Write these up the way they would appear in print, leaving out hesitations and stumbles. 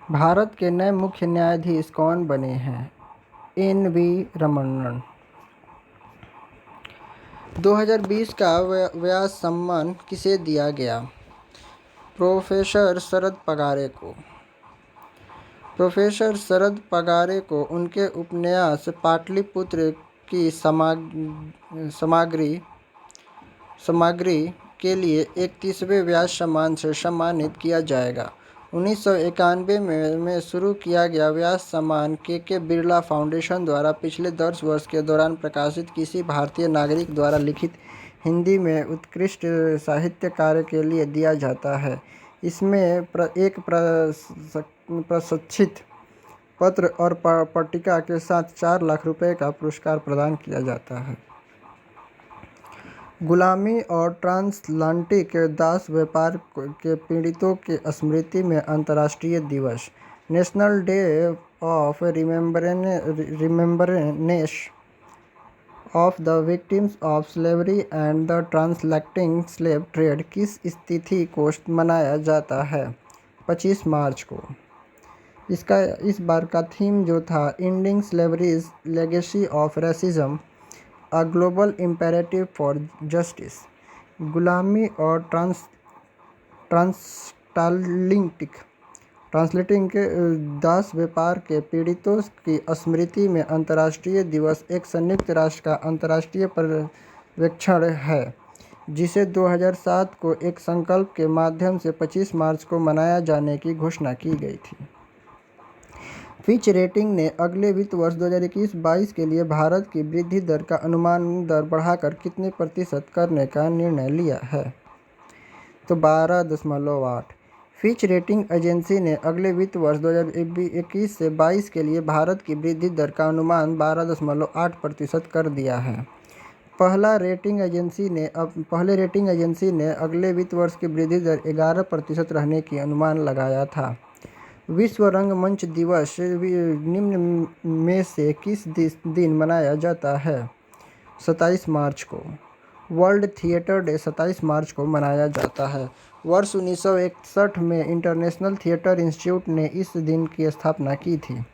भारत के नए मुख्य न्यायाधीश कौन बने हैं? एन.वी. रमन्ना। 2020 का व्यास सम्मान किसे दिया गया? प्रोफेसर शरद पगारे को। प्रोफेसर शरद पगारे को उनके उपन्यास पाटलिपुत्र की सामग्री के लिए 31वें व्यास सम्मान से सम्मानित किया जाएगा। 1991 में शुरू किया गया व्यास सम्मान के बिरला फाउंडेशन द्वारा पिछले 10 वर्ष के दौरान प्रकाशित किसी भारतीय नागरिक द्वारा लिखित हिंदी में उत्कृष्ट साहित्य कार्य के लिए दिया जाता है। इसमें एक प्रशंसित पत्र और पट्टिका के साथ 4 लाख रुपए का पुरस्कार प्रदान किया जाता है। गुलामी और ट्रांसलांटिक दास व्यापार के पीड़ितों के स्मृति में अंतर्राष्ट्रीय दिवस। National day of remembrance of the victims of slavery and the translating slave trade किस तिथि को मनाया जाता है? 25 मार्च को। इस बार का थीम जो था ending slavery's legacy of racism, a global imperative for justice. गुलामी और ट्रांसलेटिंग के दास व्यापार के पीड़ितों की स्मृति में अंतर्राष्ट्रीय दिवस एक संयुक्त राष्ट्र का अंतर्राष्ट्रीय पर्यवेक्षण है जिसे 2007 को एक संकल्प के माध्यम से 25 मार्च को मनाया जाने की घोषणा की गई थी। फिच रेटिंग ने अगले वित्त वर्ष 2021-22 के लिए भारत की वृद्धि दर का अनुमान दर बढ़ाकर कितने प्रतिशत करने का निर्णय लिया है? तो 12.8। फिच रेटिंग एजेंसी ने अगले वित्त वर्ष 2021 से 22 के लिए भारत की वृद्धि दर का अनुमान 12.8% कर दिया है। पहले रेटिंग एजेंसी ने अगले वित्त वर्ष की वृद्धि दर 11% रहने की अनुमान लगाया था। विश्व रंगमंच दिवस निम्न में से किस दिन मनाया जाता है? 27 मार्च को। वर्ल्ड थिएटर डे 27 मार्च को मनाया जाता है। वर्ष 1961 में इंटरनेशनल थिएटर इंस्टीट्यूट ने इस दिन की स्थापना की थी।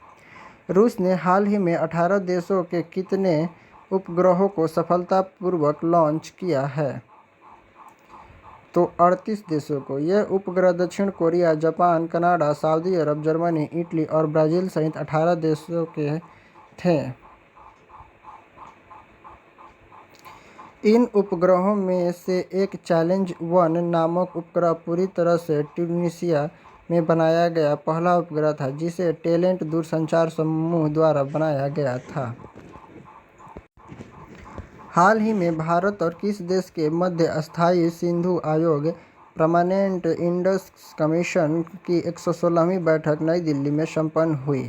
रूस ने हाल ही में 18 देशों के कितने उपग्रहों को सफलतापूर्वक लॉन्च किया है? तो 38 देशों को। यह उपग्रह दक्षिण कोरिया, जापान, कनाडा, सऊदी अरब, जर्मनी, इटली और ब्राज़ील सहित 18 देशों के थे। इन उपग्रहों में से एक चैलेंज 1 नामक उपग्रह पूरी तरह से ट्यूनीशिया में बनाया गया पहला उपग्रह था जिसे टेलेंट दूरसंचार समूह द्वारा बनाया गया था। हाल ही में भारत और किस देश के मध्य अस्थायी सिंधु आयोग परमानेंट इंडस कमीशन की 116वीं बैठक नई दिल्ली में संपन्न हुई?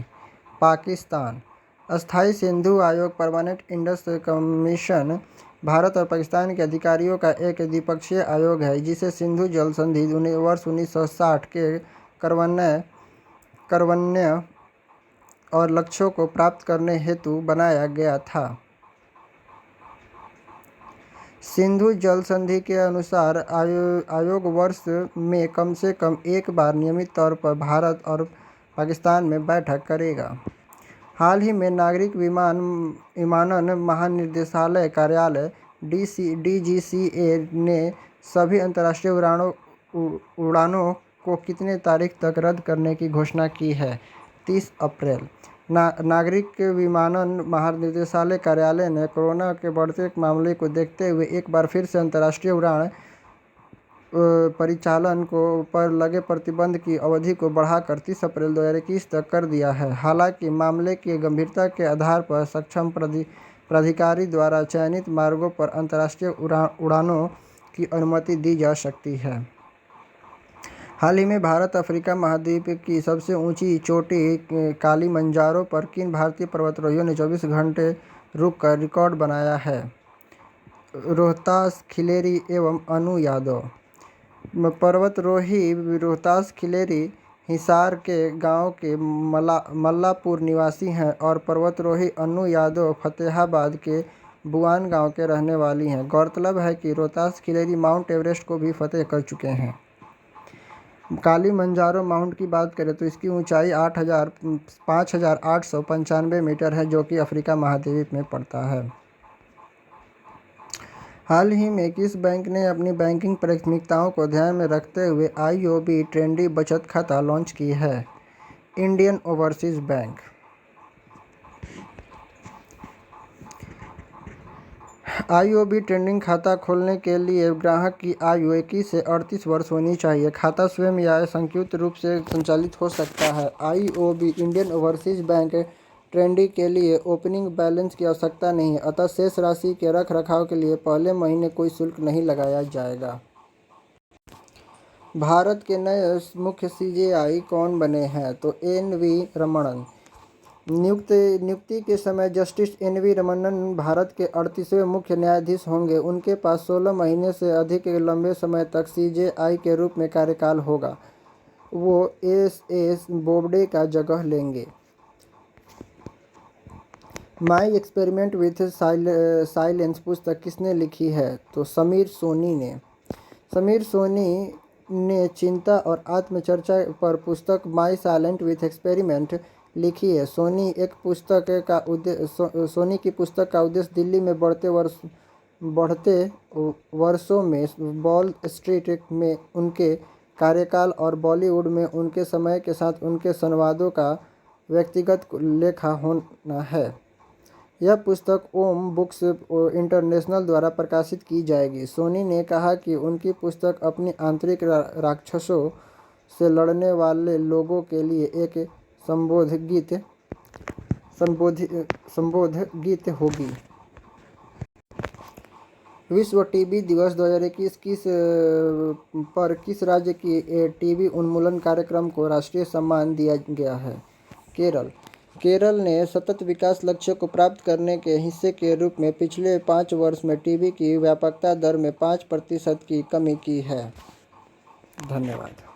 पाकिस्तान। अस्थायी सिंधु आयोग परमानेंट इंडस कमीशन भारत और पाकिस्तान के अधिकारियों का एक द्विपक्षीय आयोग है जिसे सिंधु जल संधि वर्ष 1960 के कार्यान्वयन और लक्ष्यों को प्राप्त करने हेतु बनाया गया था। सिंधु जल संधि के अनुसार आयोग वर्ष में कम से कम एक बार नियमित तौर पर भारत और पाकिस्तान में बैठक करेगा। हाल ही में नागरिक विमानन महानिदेशालय कार्यालय DGCA ने सभी अंतर्राष्ट्रीय उड़ानों को कितने तारीख तक रद्द करने की घोषणा की है? 30 अप्रैल। नागरिक विमानन महानिदेशालय कार्यालय ने कोरोना के बढ़ते मामले को देखते हुए एक बार फिर से अंतर्राष्ट्रीय उड़ान परिचालन पर लगे प्रतिबंध की अवधि को बढ़ाकर 30 अप्रैल 2021 तक कर दिया है। हालांकि मामले की गंभीरता के आधार पर सक्षम प्राधिकारी द्वारा चयनित मार्गों पर अंतर्राष्ट्रीय उड़ानों की अनुमति दी जा सकती है। हाल ही में भारत अफ्रीका महाद्वीप की सबसे ऊंची चोटी किलिमंजारो पर किन भारतीय पर्वतारोहियों ने 24 घंटे रुककर रिकॉर्ड बनाया है? रोहतास खिलेरी एवं अनु यादव। पर्वतारोही रोहतास खिलेरी हिसार के गांव के मल्लापुर निवासी हैं और पर्वतारोही अनु यादव फतेहाबाद के बुआन गांव के रहने वाली हैं। गौरतलब है कि रोहतास खिलेरी माउंट एवरेस्ट को भी फतेह कर चुके हैं। कालीमंजारो माउंट की बात करें तो इसकी ऊंचाई 5,895 मीटर है, जो कि अफ्रीका महाद्वीप में पड़ता है। हाल ही में किस बैंक ने अपनी बैंकिंग प्राथमिकताओं को ध्यान में रखते हुए आईओबी ट्रेंडी बचत खाता लॉन्च की है? Indian overseas bank. IOB trending खाता खोलने के लिए ग्राहक की आयु 21 से 38 वर्ष होनी चाहिए। खाता स्वयं या संयुक्त रूप से संचालित हो सकता है। IOB Indian overseas bank trendy के लिए ओपनिंग बैलेंस की आवश्यकता नहीं है, अतः शेष राशि के रख रखाव के लिए पहले महीने कोई शुल्क नहीं लगाया जाएगा। भारत के नए मुख्य सीजेआई कौन बने हैं? तो एन.वी. रमणन। नियुक्ति के समय जस्टिस एन.वी. रमणन भारत के 38वें मुख्य न्यायाधीश होंगे। उनके पास 16 महीने से अधिक लंबे समय तक सीजेआई के रूप में कार्यकाल होगा। वो एस बोबडे का जगह लेंगे। माई एक्सपेरिमेंट विथ साइलेंस पुस्तक किसने लिखी है? तो समीर सोनी ने। समीर सोनी ने चिंता और आत्मचर्चा पर पुस्तक माई साइलेंट विथ एक्सपेरिमेंट लिखी है। सोनी की पुस्तक का उद्देश्य दिल्ली में बढ़ते वर्षों में वॉल स्ट्रीट में उनके कार्यकाल और बॉलीवुड में उनके समय के साथ उनके संवादों का व्यक्तिगत लेखा होना है। यह पुस्तक ओम बुक्स इंटरनेशनल द्वारा प्रकाशित की जाएगी। सोनी ने कहा कि उनकी पुस्तक अपनी आंतरिक राक्षसों से लड़ने वाले लोगों के लिए एक संबोध गीत होगी। विश्व टीबी दिवस 2021 किस राज्य की टीबी उन्मूलन कार्यक्रम को राष्ट्रीय सम्मान दिया गया है? केरल ने सतत विकास लक्ष्य को प्राप्त करने के हिस्से के रूप में पिछले 5 वर्ष में टीबी की व्यापकता दर में 5% की कमी की है। धन्यवाद।